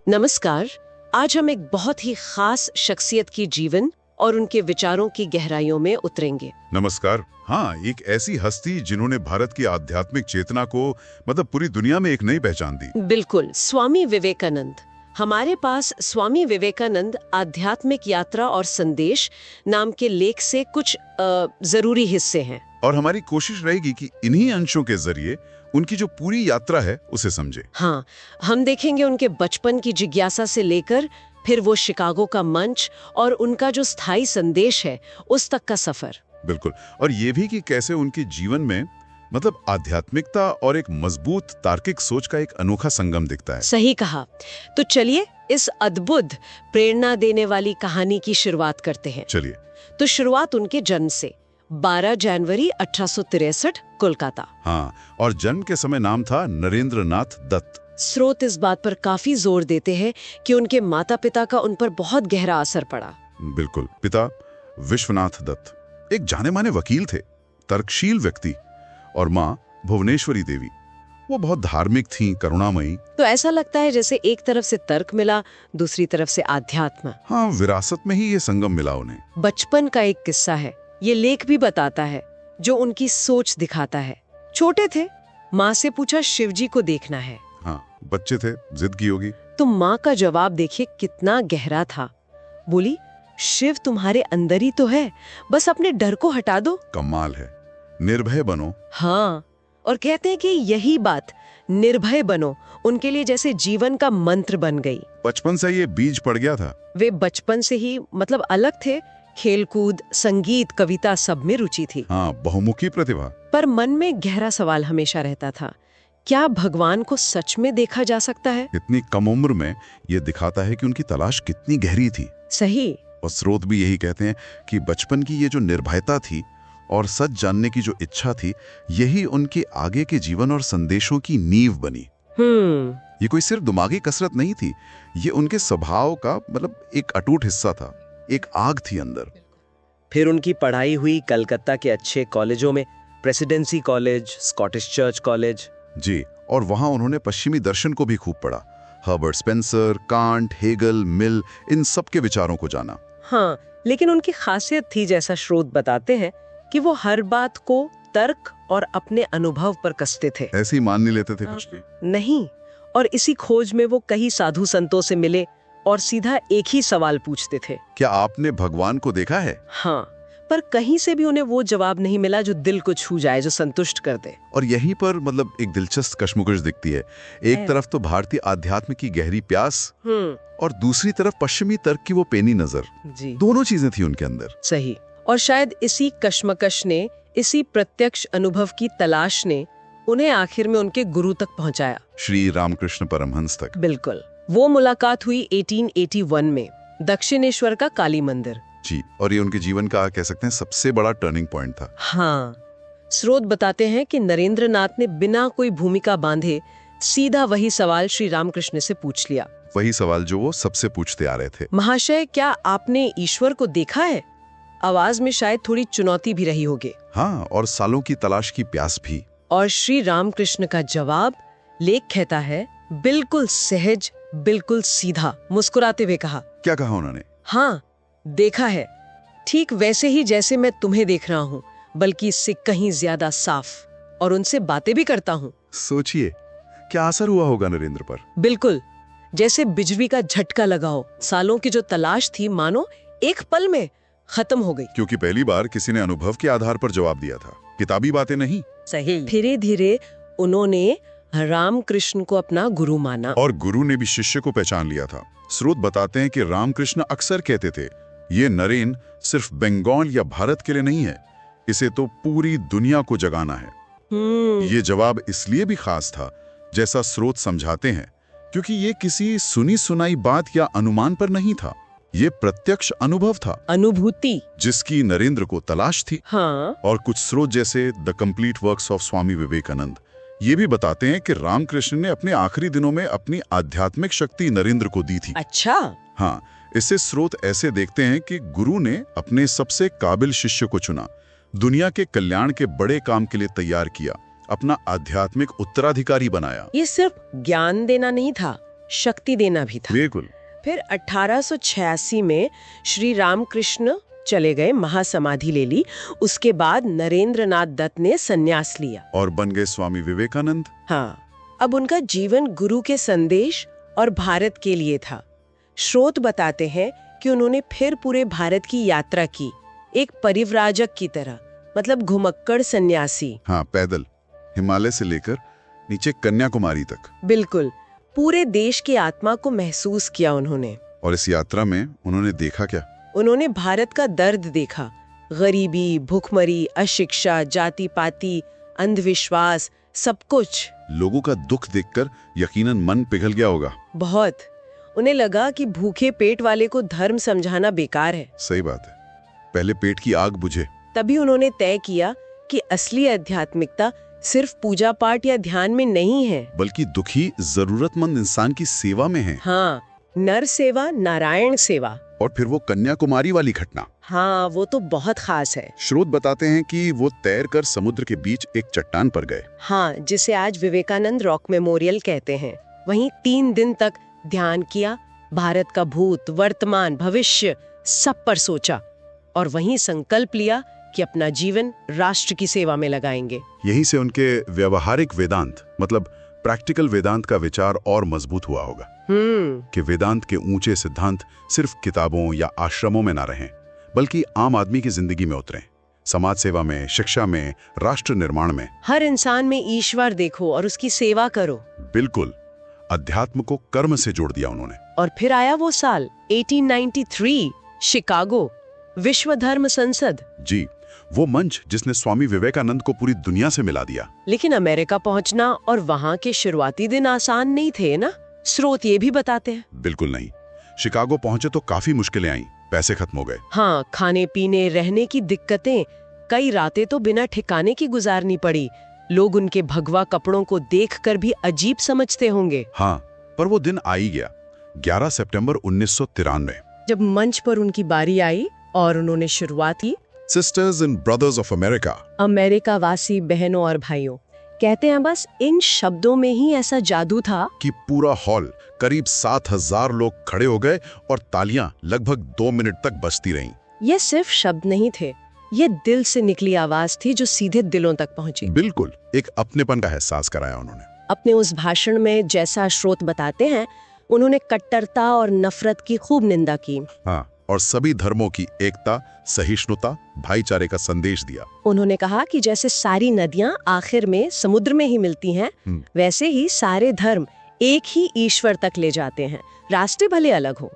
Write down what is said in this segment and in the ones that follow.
नमस्कार। आज हम एक बहुत ही खास शख्सियत की जीवन और उनके विचारों की गहराइयों में उतरेंगे। नमस्कार। हाँ, एक ऐसी हस्ती जिन्होंने भारत की आध्यात्मिक चेतना को पूरी दुनिया में एक नई पहचान दी। बिल्कुल, स्वामी विवेकानंद। हमारे पास स्वामी विवेकानंद आध्यात्मिक यात्रा और संदेश नाम के लेख से कुछ जरूरी हिस्से हैं। और हमारी कोशिश रहेगी कि इन्हीं अंशों के जरिए उनकी जो पूरी यात्रा है उसे समझे। हाँ, हम देखेंगे उनके बचपन की जिज्ञासा से लेकर फिर वो शिकागो का मंच और उनका जो स्थायी संदेश है उस तक का सफर। बिल्कुल। और ये भी कि कैसे उनके जीवन में आध्यात्मिकता और एक मजबूत तार्किक सोच का एक अनोखा संगम दिखता है। सही कहा। तो चलिए इस अद्भुत प्रेरणा देने वाली कहानी की शुरुआत करते हैं। चलिए। तो शुरुआत उनके जन्म से 12 जनवरी 1863 कोलकाता। हाँ, और जन्म के समय नाम था नरेंद्र नाथ दत्त। स्रोत इस बात पर काफी जोर देते हैं कि उनके माता पिता का उन पर बहुत गहरा असर पड़ा। बिल्कुल। पिता विश्वनाथ दत्त एक जाने माने वकील थे, तर्कशील व्यक्ति, और माँ भुवनेश्वरी देवी वो बहुत धार्मिक थीं, करुणामयी। तो ऐसा लगता है जैसे एक तरफ से तर्क मिला, दूसरी तरफ से आध्यात्म। हाँ, विरासत में ही ये संगम मिला उन्हें। बचपन का एक किस्सा है, ये लेख भी बताता है, जो उनकी सोच दिखाता है। छोटे थे, माँ से पूछा शिवजी को देखना है। हाँ, बच्चे थे, जिद की होगी। तो माँ का जवाब देखिए कितना गहरा था। बोली, शिव तुम्हारे अंदर ही तो है, बस अपने डर को हटा दो। कमाल है, निर्भय बनो। हाँ, और कहते हैं कि यही बात, निर्भय बनो, उनके लिए जैसे जीवन का मंत्र बन गई। बचपन से ये बीज पड़ गया था। वे बचपन से ही अलग थे, खेलकूद, संगीत, कविता सब में रुचि थी। हाँ, बहुमुखी प्रतिभा। पर मन में गहरा सवाल हमेशा रहता था, क्या भगवान को सच में देखा जा सकता है? इतनी कम उम्र में ये दिखाता है कि उनकी तलाश कितनी गहरी थी। सही। और स्रोत भी यही कहते हैं कि बचपन की ये जो निर्भयता थी और सच जानने की जो इच्छा थी, यही उनके आगे के जीवन और संदेशों की नींव बनी। ये कोई सिर्फ दिमागी कसरत नहीं थी, ये उनके स्वभाव का एक अटूट हिस्सा था, एक आग थी अंदर। फिर उनकी पढ़ाई हुई कलकत्ता के अच्छे कॉलेजों में, presidency college, Scottish church college. जी, और वहां उन्होंने पश्चिमी दर्शन को भी खूब पढ़ा। Herbert Spencer, Kant, Hegel, Mill, इन सब के विचारों को जाना। हाँ, लेकिन उनकी खासियत थी, जैसा स्रोत बताते हैं, कि वो हर बात को तर्क और अपने अनुभव पर कसते थे। ऐसे ही मान नहीं लेते थे कुछ भी। नहीं, और इसी खोज में वो कई साधु संतों से मिले और सीधा एक ही सवाल पूछते थे, क्या आपने भगवान को देखा है? हाँ, पर कहीं से भी उन्हें वो जवाब नहीं मिला जो दिल को छू जाए, जो संतुष्ट कर दे। और यहीं पर एक दिलचस्प कश्मकश दिखती है। एक तरफ तो भारतीय अध्यात्म की गहरी प्यास और दूसरी तरफ पश्चिमी तर्क की वो पेनी नजर। जी, दोनों चीजें थी उनके अंदर। सही। और शायद इसी कश्मकश ने, इसी प्रत्यक्ष अनुभव की तलाश ने उन्हें आखिर में उनके गुरु तक पहुंचाया, श्री रामकृष्ण परमहंस तक। बिल्कुल। वो मुलाकात हुई 1881 में, दक्षिणेश्वर का काली मंदिर। जी, और ये उनके जीवन का कह सकते हैं सबसे बड़ा टर्निंग पॉइंट था। हाँ, स्रोत बताते हैं कि नरेंद्र नाथ ने बिना कोई भूमिका बांधे सीधा वही सवाल श्री रामकृष्ण से पूछ लिया। वही सवाल जो वो सबसे पूछते आ रहे थे। महाशय, क्या आपने ईश्वर को देखा है? आवाज में शायद थोड़ी चुनौती भी रही होगी। हाँ, और सालों की तलाश की प्यास भी। और श्री रामकृष्ण का जवाब, लेख कहता है, बिल्कुल सहज, बिल्कुल सीधा, मुस्कुराते हुए कहा। क्या कहा उन्होंने? हाँ, देखा है, ठीक वैसे ही जैसे मैं तुम्हें देख रहा हूँ, बल्कि इससे कहीं ज्यादा साफ, और उनसे बातें भी करता हूँ। सोचिए क्या असर हुआ होगा नरेंद्र पर। बिल्कुल, जैसे बिजली का झटका लगा हो। सालों की जो तलाश थी, मानो एक पल में खत्म हो गई। क्योंकि पहली बार किसी ने अनुभव के आधार पर जवाब दिया था, किताबी बातें नहीं। सही। धीरे धीरे उन्होंने रामकृष्ण को अपना गुरु माना, और गुरु ने भी शिष्य को पहचान लिया था। स्रोत बताते हैं कि रामकृष्ण अक्सर कहते थे, ये नरेन सिर्फ बंगाल या भारत के लिए नहीं है, इसे तो पूरी दुनिया को जगाना है। ये जवाब इसलिए भी खास था, जैसा स्रोत समझाते हैं, क्योंकि ये किसी सुनी सुनाई बात या अनुमान पर नहीं था, ये प्रत्यक्ष अनुभव था, अनुभूति, जिसकी नरेंद्र को तलाश थी। हाँ। और कुछ स्रोत जैसे the complete works of Swami Vivekananda ये भी बताते हैं कि रामकृष्ण ने अपने आखिरी दिनों में अपनी आध्यात्मिक शक्ति नरेंद्र को दी थी। अच्छा। हाँ, इससे स्रोत ऐसे देखते हैं कि गुरु ने अपने सबसे काबिल शिष्य को चुना, दुनिया के कल्याण के बड़े काम के लिए तैयार किया, अपना आध्यात्मिक उत्तराधिकारी बनाया। ये सिर्फ ज्ञान देना नहीं था, शक्ति देना भी था। बिल्कुल। फिर 1886 में श्री रामकृष्ण चले गए, महासमाधि ले ली। उसके बाद नरेंद्र नाथ दत्त ने संन्यास लिया और बन गए स्वामी विवेकानंद। हाँ, अब उनका जीवन गुरु के संदेश और भारत के लिए था। स्रोत बताते हैं कि उन्होंने फिर पूरे भारत की यात्रा की, एक परिव्राजक की तरह, मतलब घुमक्कड़ सन्यासी। हाँ, पैदल हिमालय से लेकर नीचे कन्याकुमारी तक। बिल्कुल, पूरे देश की आत्मा को महसूस किया उन्होंने। और इस यात्रा में उन्होंने देखा क्या? उन्होंने भारत का दर्द देखा, गरीबी, भूखमरी, अशिक्षा, जाति पाति, अंधविश्वास, सब कुछ। लोगों का दुख देखकर यकीनन मन पिघल गया होगा। बहुत। उन्हें लगा कि भूखे पेट वाले को धर्म समझाना बेकार है। सही बात है, पहले पेट की आग बुझे। तभी उन्होंने तय किया कि असली आध्यात्मिकता सिर्फ पूजा पाठ या ध्यान में नहीं है, बल्कि दुखी जरूरतमंद इंसान की सेवा में है। हाँ, नर सेवा, नारायण सेवा। और फिर वो कन्याकुमारी वाली घटना। हाँ, वो तो बहुत खास है। स्रोत बताते हैं कि वो तैरकर समुद्र के बीच एक चट्टान पर गए। हाँ, जिसे आज विवेकानंद रॉक मेमोरियल कहते हैं। वहीं 3 दिन तक ध्यान किया, भारत का भूत, वर्तमान, भविष्य सब पर सोचा और वहीं संकल्प लिया कि अपना जीवन राष्ट्र की सेवा में लगाएंगे। यहीं से उनके व्यवहारिक वेदांत, मतलब प्रैक्टिकल वेदांत का विचार और मजबूत हुआ होगा कि वेदांत के ऊंचे सिद्धांत सिर्फ किताबों या आश्रमों में ना रहें, बल्कि आम आदमी की जिंदगी में उतरें, समाज सेवा में, शिक्षा में, राष्ट्र निर्माण में। हर इंसान में ईश्वर देखो और उसकी सेवा करो। बिल्कुल, अध्यात्म को कर्म से जोड़ दिया उन्होंने। और फिर आया वो साल 1893, शिकागो, विश्व धर्म संसद। जी, वो मंच जिसने स्वामी विवेकानंद को पूरी दुनिया से मिला दिया। लेकिन अमेरिका पहुंचना और वहां के शुरुआती दिन आसान नहीं थे ना, स्रोत ये भी बताते हैं। बिल्कुल नहीं। शिकागो पहुंचे तो काफी मुश्किलें आईं, पैसे खत्म हो गए। हाँ, खाने पीने रहने की दिक्कतें, कई रातें तो बिना ठिकाने की गुजारनी पड़ी। लोग उनके भगवा कपड़ों को देखकर भी अजीब समझते होंगे। हाँ, पर वो दिन आ ही गया, 11 सितंबर 1993, जब मंच पर उनकी बारी आई और उन्होंने शुरुआत की। Sisters and brothers of America, America वासी बहनों और भाइयों, कहते हैं बस इन शब्दों में ही ऐसा जादू था कि पूरा हॉल, करीब 7000 लोग खड़े हो गए और तालियां लगभग 2 मिनट तक बजती रहीं। ये सिर्फ शब्द नहीं थे, ये दिल से निकली आवाज थी जो सीधे दिलों तक पहुंची। बिल्कुल, एक अपनेपन का एहसास कराया उन्होंने। अपने उस भाषण में, जैसा स्रोत बताते हैं, उन्होंने कट्टरता और नफरत की खूब निंदा की। हाँ, और सभी धर्मों की एकता, सहिष्णुता, भाईचारे का संदेश दिया। उन्होंने कहा कि जैसे सारी नदियां आखिर में समुद्र में ही मिलती हैं, वैसे ही सारे धर्म एक ही ईश्वर तक ले जाते हैं, रास्ते भले अलग हो।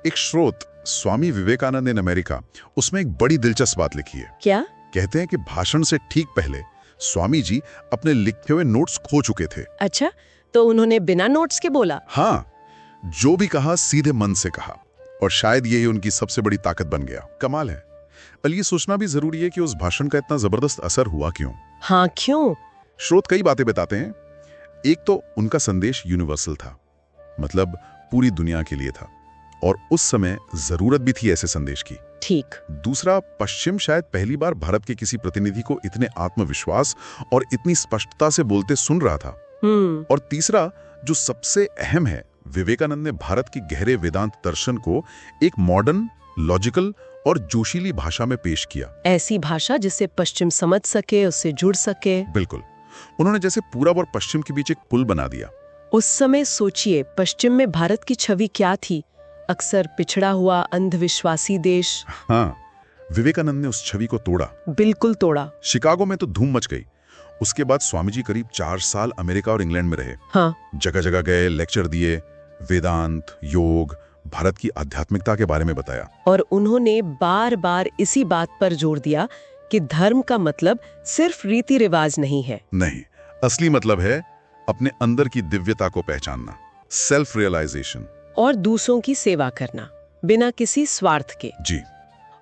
एक स्रोत, स्वामी विवेकानंद इन अमेरिका, उसमें एक बड़ी दिलचस्प बात लिखी है। क्या? कहते हैं कि भाषण से ठीक पहले स्वामी जी अपने लिखे हुए नोट्स खो चुके थे। अच्छा, तो उन्होंने बिना नोट्स के बोला? हाँ, जो भी कहा सीधे मन से कहा, और शायद यही उनकी सबसे बड़ी ताकत बन गया। कमाल है। पर ये सोचना भी जरूरी है कि उस भाषण का इतना जबरदस्त असर हुआ क्यों। हाँ, क्यों? स्रोत कई बातें बताते हैं। एक तो उनका संदेश यूनिवर्सल था, मतलब पूरी दुनिया के लिए था, और उस समय जरूरत भी थी ऐसे संदेश की। ठीक। दूसरा, पश्चिम शायद पहली बार भारत के किसी प्रतिनिधि को इतने आत्मविश्वास और इतनी स्पष्टता से बोलते सुन रहा था। और तीसरा, जो सबसे अहम है, विवेकानंद ने भारत की गहरे वेदांत दर्शन को एक मॉडर्न, लॉजिकल और जोशीली भाषा में पेश किया। ऐसी भाषा जिसे पश्चिम समझ सके, उससे जुड़ सके। बिल्कुल, उन्होंने जैसे पूरब और पश्चिम के बीच एक पुल बना दिया। उस समय सोचिए, पश्चिम में भारत की छवि क्या थी? अक्सर पिछड़ा हुआ, अंधविश्वासी देश। हाँ, विवेकानंद ने उस छवि को तोड़ा। बिल्कुल तोड़ा। शिकागो में तो धूम मच गई। उसके बाद स्वामी जी करीब 4 साल अमेरिका और इंग्लैंड में रहे। हाँ। जगह जगह गए, लेक्चर दिए, वेदांत, योग, भारत की आध्यात्मिकता के बारे में बताया। और उन्होंने बार बार इसी बात पर जोर दिया कि धर्म का मतलब सिर्फ रीति रिवाज नहीं है। नहीं, असली मतलब है अपने अंदर की दिव्यता को पहचानना, सेल्फ रियलाइजेशन, और दूसरों की सेवा करना बिना किसी स्वार्थ के। जी।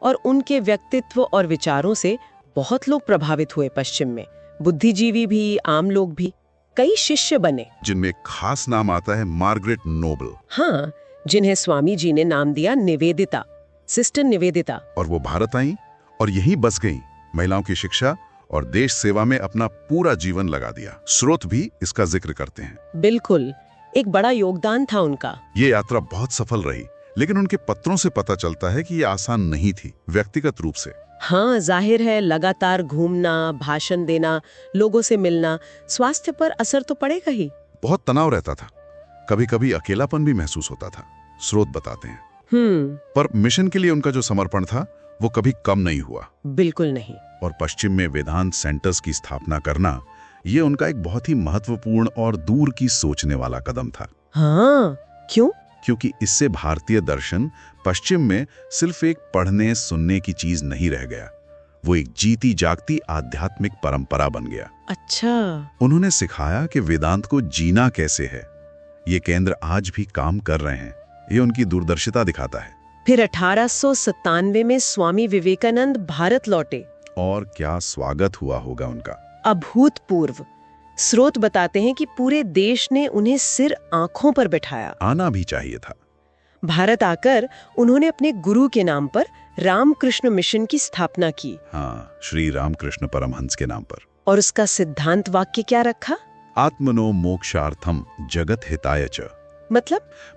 और उनके व्यक्तित्व और विचारों से बहुत लोग प्रभावित हुए पश्चिम में, बुद्धिजीवी भी, आम लोग भी। कई शिष्य बने, जिनमें एक खास नाम आता है मार्गरेट नोबल। हाँ, जिन्हें स्वामी जी ने नाम दिया निवेदिता, सिस्टर निवेदिता। और वो भारत आई और यहीं बस गईं, महिलाओं की शिक्षा और देश सेवा में अपना पूरा जीवन लगा दिया। स्रोत भी इसका जिक्र करते हैं। बिल्कुल, एक बड़ा योगदान था उनका। ये यात्रा बहुत सफल रही, लेकिन उनके पत्रों से पता चलता है कि ये आसान नहीं थी व्यक्तिगत रूप से। हाँ, जाहिर है, लगातार घूमना, भाषण देना, लोगों से मिलना, स्वास्थ्य पर असर तो पड़ेगा ही। बहुत तनाव रहता था, कभी कभी अकेलापन भी महसूस होता था, स्रोत बताते हैं। पर मिशन के लिए उनका जो समर्पण था वो कभी कम नहीं हुआ। बिल्कुल नहीं। और पश्चिम में वेदांत सेंटर्स की स्थापना करना, ये उनका एक बहुत ही महत्वपूर्ण और दूर की सोचने वाला कदम था। हाँ, क्यों? क्योंकि इससे भारतीय दर्शन पश्चिम में सिर्फ एक पढ़ने सुनने की चीज नहीं रह गया, वो एक जीती जागती आध्यात्मिक परंपरा बन गया। अच्छा। उन्होंने सिखाया कि वेदांत को जीना कैसे है। ये केंद्र आज भी काम कर रहे हैं, ये उनकी दूरदर्शिता दिखाता है। फिर 1897 में स्वामी विवेकानंद भारत लौटे। और क्या स्वागत हुआ होगा उनका। अभूतपूर्व। स्रोत बताते हैं कि पूरे देश ने उन्हें सिर आंखों पर बिठाया। आना भी चाहिए था। भारत आकर उन्होंने अपने गुरु के नाम पर रामकृष्ण मिशन की स्थापना की। हाँ, श्री रामकृष्ण परमहंस के नाम पर। और उसका सिद्धांत वाक्य क्या रखा? आत्मनो मोक्षार्थम जगत हिताय च।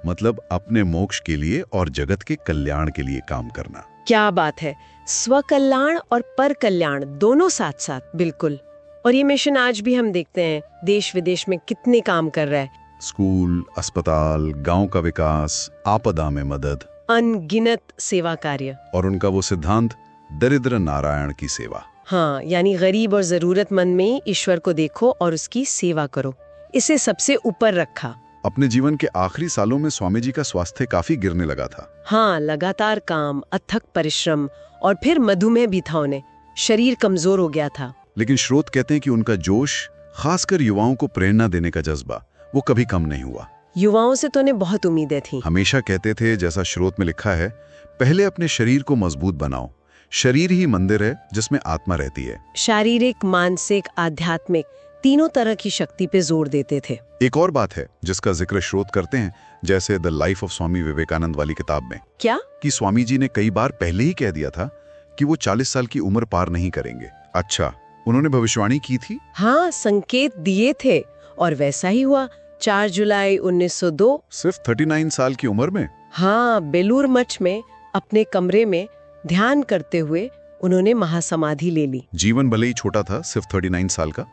मतलब अपने मोक्ष के लिए और जगत के कल्याण के लिए काम करना। क्या बात है, स्वकल्याण और पर कल्याण दोनों साथ साथ। बिल्कुल। और ये मिशन आज भी हम देखते हैं देश विदेश में कितने काम कर रहा है। स्कूल, अस्पताल, गांव का विकास, आपदा में मदद, अनगिनत सेवा कार्य। और उनका वो सिद्धांत दरिद्र नारायण की सेवा। हाँ, यानी गरीब और जरूरतमंद में ईश्वर को देखो और उसकी सेवा करो, इसे सबसे ऊपर रखा। अपने जीवन के आखिरी सालों में स्वामी जी का स्वास्थ्य काफी गिरने लगा था। हाँ, लगातार काम, अथक परिश्रम और फिर मधुमेह भी था उन्हें। शरीर कमजोर हो गया था। लेकिन स्रोत कहते हैं कि उनका जोश, खासकर युवाओं को प्रेरणा देने का जज्बा, वो कभी कम नहीं हुआ। युवाओं से तो उन्हें बहुत उम्मीदें थी। हमेशा कहते थे, जैसा स्रोत में लिखा है, पहले अपने शरीर को मजबूत बनाओ। शरीर ही मंदिर है जिसमें आत्मा रहती है। शारीरिक, मानसिक, आध्यात्मिक तीनों तरह की शक्ति पे जोर देते थे। एक और बात है जिसका जिक्र स्रोत करते हैं, जैसे the life of Swami Vivekananda वाली किताब में। क्या? कि स्वामी जी ने कई बार पहले ही कह दिया था कि वो 40 साल की उम्र पार नहीं करेंगे। अच्छा, उन्होंने भविष्यवाणी की थी। हाँ, संकेत दिए थे और वैसा ही हुआ। 4 जुलाई 1902, सिर्फ 39 साल की उम्र में। हाँ, बेलूर मठ में अपने कमरे में ध्यान करते हुए उन्होंने महासमाधि ले ली। जीवन भले ही छोटा था, सिर्फ 39 साल का,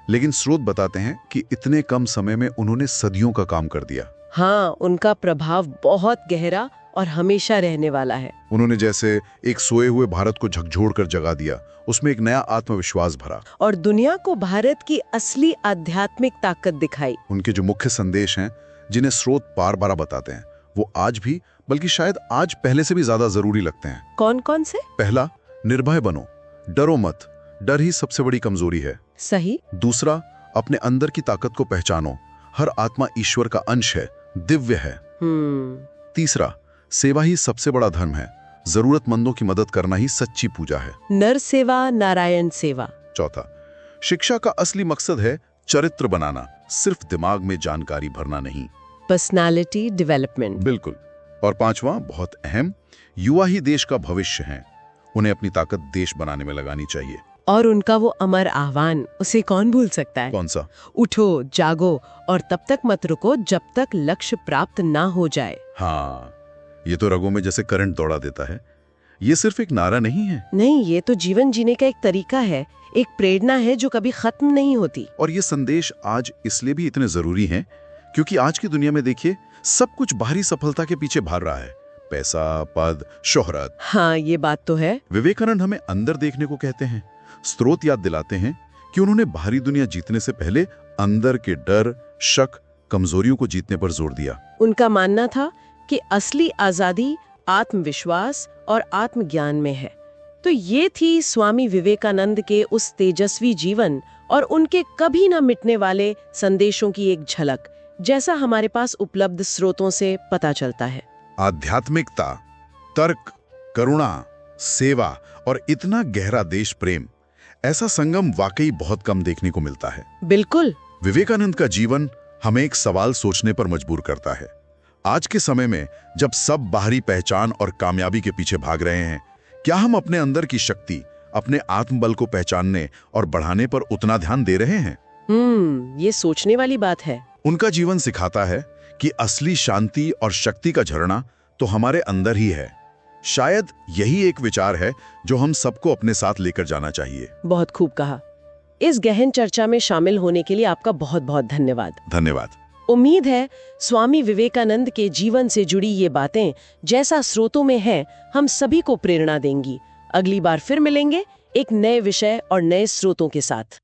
लेकिन स्रोत बताते हैं कि इतने कम समय में उन्होंने सदियों का काम कर दिया। हाँ, उनका प्रभाव बहुत गहरा और हमेशा रहने वाला है। उन्होंने जैसे एक सोए हुए भारत को झकझोर कर जगा दिया, उसमें एक नया आत्मविश्वास भरा और दुनिया को भारत की असली आध्यात्मिक ताकत दिखाई। उनके जो मुख्य संदेश हैं, जिन्हें स्रोत बार बार बताते हैं, वो आज भी, बल्कि शायद आज पहले से भी ज्यादा जरूरी लगते हैं। कौन कौन से? पहला, निर्भय बनो, डरो मत, डर ही सबसे बड़ी कमजोरी है। सही। दूसरा, अपने अंदर की ताकत को पहचानो, हर आत्मा ईश्वर का अंश है, दिव्य है। तीसरा, सेवा ही सबसे बड़ा धर्म है, जरूरतमंदों की मदद करना ही सच्ची पूजा है। नर सेवा, नारायण सेवा। चौथा, शिक्षा का असली मकसद है चरित्र बनाना, सिर्फ दिमाग में जानकारी भरना नहीं। Personality development. बिल्कुल। और पांचवा, बहुत अहम, युवा ही देश का भविष्य हैं, उन्हें अपनी ताकत देश बनाने में लगानी चाहिए। और उनका वो अमर आह्वान, उसे कौन भूल सकता है? कौन सा? उठो, जागो और तब तक मत रुको जब तक लक्ष्य प्राप्त ना हो जाए। हाँ, ये तो रगों में जैसे करंट दौड़ा देता है। ये सिर्फ एक नारा नहीं है। नहीं, ये तो जीवन जीने का एक तरीका है, एक प्रेरणा है जो कभी खत्म नहीं होती। और ये संदेश आज इसलिए भी इतने जरूरी हैं क्योंकि आज की दुनिया में देखिए, सब कुछ बाहरी सफलता के पीछे भाग रहा है, पैसा, पद, शोहरत। हाँ, ये बात तो है। विवेकानंद हमें अंदर देखने को कहते हैं। स्रोत याद दिलाते हैं कि उन्होंने बाहरी दुनिया जीतने से पहले अंदर के डर, शक, कमजोरियों को जीतने पर जोर दिया। उनका मानना था कि असली आजादी आत्मविश्वास और आत्मज्ञान में है। तो ये थी स्वामी विवेकानंद के उस तेजस्वी जीवन और उनके कभी ना मिटने वाले संदेशों की एक झलक, जैसा हमारे पास उपलब्ध स्रोतों से पता चलता है। आध्यात्मिकता, तर्क, करुणा, सेवा और इतना गहरा देश प्रेम, ऐसा संगम वाकई बहुत कम देखने को मिलता है। बिल्कुल। विवेकानंद का जीवन हमें एक सवाल सोचने पर मजबूर करता है। आज के समय में जब सब बाहरी पहचान और कामयाबी के पीछे भाग रहे हैं, क्या हम अपने अंदर की शक्ति, अपने आत्मबल को पहचानने और बढ़ाने पर उतना ध्यान दे रहे हैं? ये सोचने वाली बात है। उनका जीवन सिखाता है कि असली शांति और शक्ति का झरना तो हमारे अंदर ही है। शायद यही एक विचार है जो हम सबको अपने साथ लेकर जाना चाहिए। बहुत खूब कहा। इस गहन चर्चा में शामिल होने के लिए आपका बहुत बहुत धन्यवाद। धन्यवाद। उम्मीद है स्वामी विवेकानंद के जीवन से जुड़ी ये बातें जैसा स्रोतों में हैं, हम सभी को प्रेरणा देंगी। अगली बार फिर मिलेंगे एक नए विषय और नए स्रोतों के साथ।